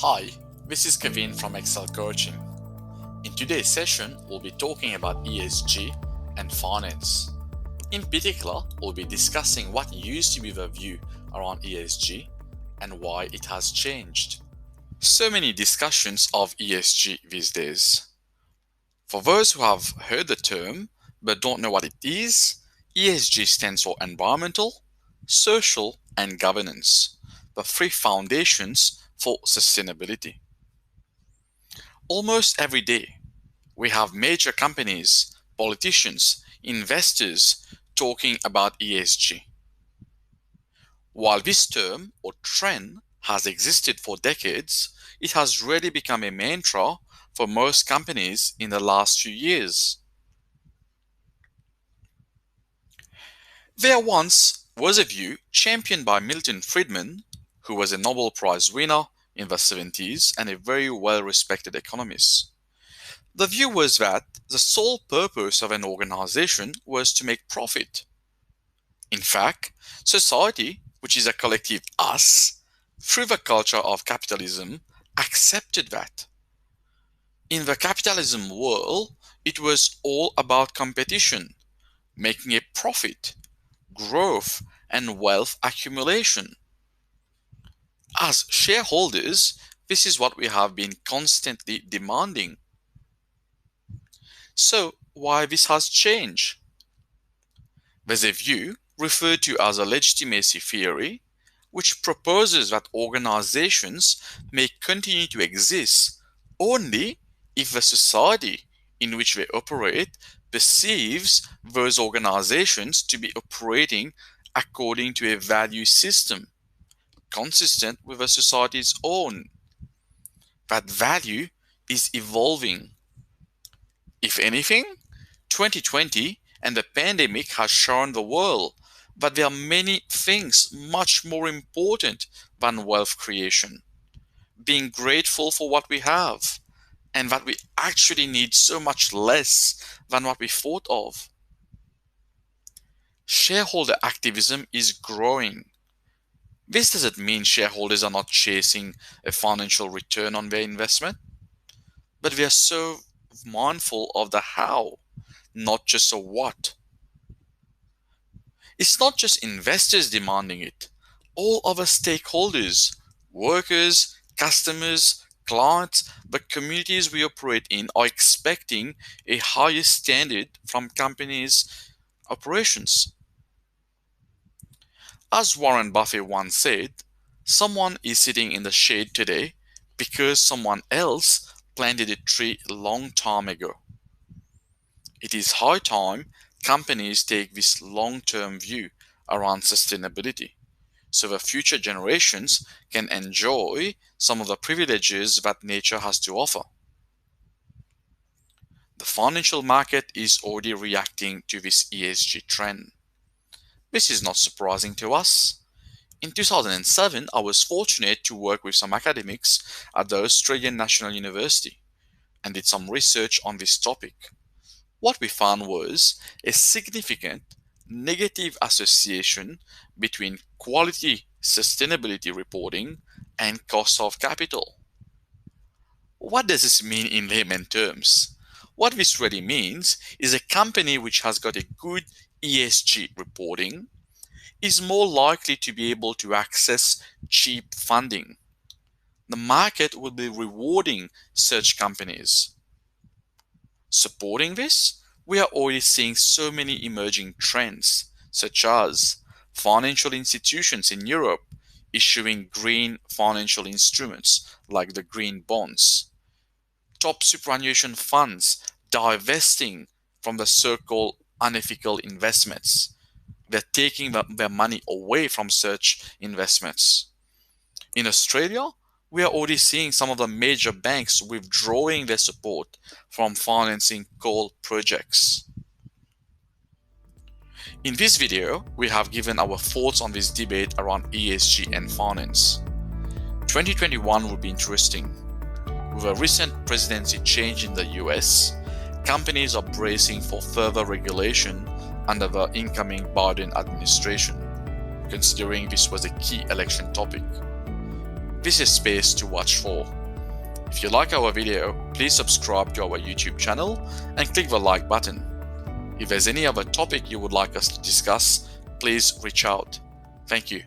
Hi, this is Kevin from Excel Coaching. In today's session, we'll be talking about ESG and finance. In particular, we'll be discussing what used to be the view around ESG and why it has changed. So many discussions of ESG these days. For those who have heard the term but don't know what it is, ESG stands for environmental, social, and governance, the three foundations for sustainability. Almost every day, we have major companies, politicians, investors talking about ESG. While this term or trend has existed for decades, it has really become a mantra for most companies in the last few years. There once was a view championed by Milton Friedman, who was a Nobel Prize winner in the 70s and a very well-respected economist. The view was that the sole purpose of an organization was to make profit. In fact, society, which is a collective us, through the culture of capitalism, accepted that. In the capitalism world, it was all about competition, making a profit, growth, and wealth accumulation. As shareholders, this is what we have been constantly demanding. So, why this has changed? There's a view referred to as a legitimacy theory, which proposes that organizations may continue to exist only if the society in which they operate perceives those organizations to be operating according to a value system consistent with the society's own. That value is evolving. If anything, 2020 and the pandemic has shown the world that there are many things much more important than wealth creation. Being grateful for what we have, and that we actually need so much less than what we thought of. Shareholder activism is growing. This doesn't mean shareholders are not chasing a financial return on their investment, but they are so mindful of the how, not just a what. It's not just investors demanding it. All other stakeholders, workers, customers, clients, the communities we operate in are expecting a higher standard from companies' operations. As Warren Buffett once said, someone is sitting in the shade today because someone else planted a tree a long time ago. It is high time companies take this long-term view around sustainability so that future generations can enjoy some of the privileges that nature has to offer. The financial market is already reacting to this ESG trend. This is not surprising to us. In 2007, I was fortunate to work with some academics at the Australian National University and did some research on this topic. What we found was a significant negative association between quality sustainability reporting and cost of capital. What does this mean in layman terms? What this really means is a company which has got a good ESG reporting is more likely to be able to access cheap funding. The market will be rewarding such companies. Supporting this, we are already seeing so many emerging trends, such as financial institutions in Europe issuing green financial instruments like the green bonds, top superannuation funds divesting from the so-called unethical investments. They're taking their money away from such investments. In Australia, we are already seeing some of the major banks withdrawing their support from financing coal projects. In this video, we have given our thoughts on this debate around ESG and finance. 2021 will be interesting. With a recent presidency change in the US, companies are bracing for further regulation under the incoming Biden administration, considering this was a key election topic. this is a space to watch for. If you like our video, please subscribe to our YouTube channel and click the like button. If there's any other topic you would like us to discuss, please reach out. Thank you.